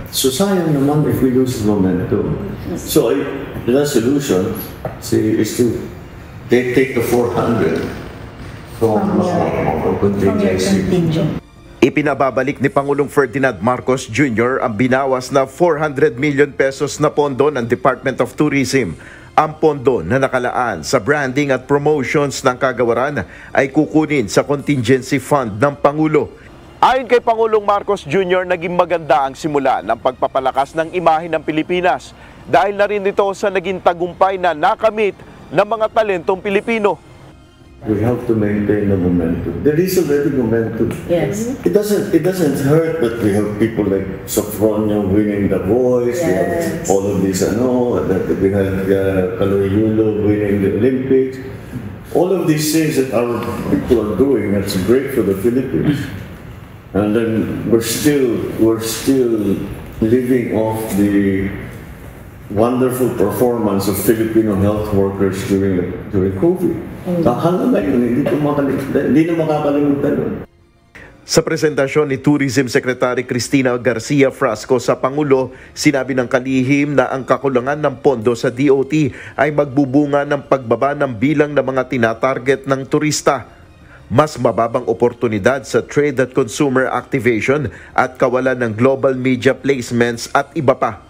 So sayang naman if we lose momentum. So the resolution is to take the 400 from contingency. Ipinababalik ni Pangulong Ferdinand Marcos Jr. ang binawas na 400 million pesos na pondo ng Department of Tourism. Ang pondo na nakalaan sa branding at promotions ng kagawaran ay kukunin sa contingency fund ng Pangulo. Ayon kay Pangulong Marcos Jr., naging maganda ang simula ng pagpapalakas ng imahe ng Pilipinas dahil na rin ito sa naging tagumpay na nakamit ng mga talentong Pilipino. We have to maintain the momentum. There is already momentum. Yes. It doesn't hurt that we have people like Sophronia winning The Voice. Yes. We have all of this, that we have Kaloy Yulo winning the Olympics. All of these things that our people are doing, that's great for the Philippines. And then we're still living off the wonderful performance of Filipino health workers during COVID. Hanggang ngayon, hindi na makakalimutan yun. Sa presentasyon ni Tourism Secretary Cristina Garcia Frasco sa Pangulo, sinabi ng kalihim na ang kakulangan ng pondo sa DOT ay magbubunga ng pagbaba ng bilang ng mga tinatarget ng turista. Mas mababang oportunidad sa trade at consumer activation at kawalan ng global media placements at iba pa.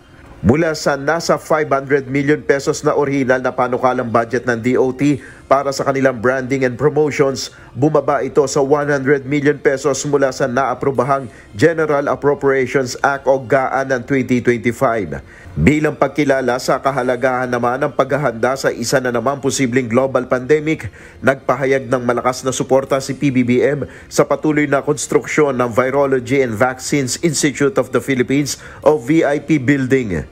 Mula sa nasa 500 million pesos na orihinal na panukalang budget ng DOT para sa kanilang branding and promotions, bumaba ito sa 100 million pesos mula sa naaprobahang General Appropriations Act o GAA ng 2025. Bilang pagkilala sa kahalagahan naman ng paghahanda sa isa na naman posibleng global pandemic, nagpahayag ng malakas na suporta si PBBM sa patuloy na konstruksyon ng Virology and Vaccines Institute of the Philippines o VIP building.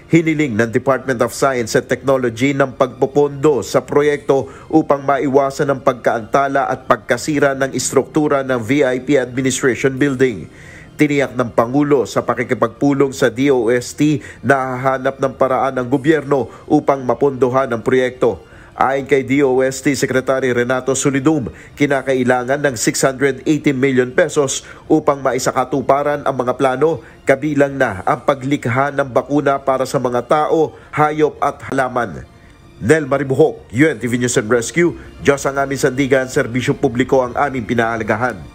Hiniling ng Department of Science and Technology ng pagpopondo sa proyekto upang maiwasan ang pagkaantala at pagkasira ng istruktura ng VIP Administration Building. Tiniyak ng Pangulo sa pakikipagpulong sa DOST na hahanap ng paraan ng gobyerno upang mapondohan ang proyekto. Ayon kay DOST Secretary Renato Solidum, kinakailangan ng 680 million pesos upang maisakatuparan ang mga plano, kabilang na ang paglikha ng bakuna para sa mga tao, hayop at halaman. Nel Maribuhok, UNTV News and Rescue. Diyos ang aming sandigan, serbisyo publiko ang aming pinahalagahan.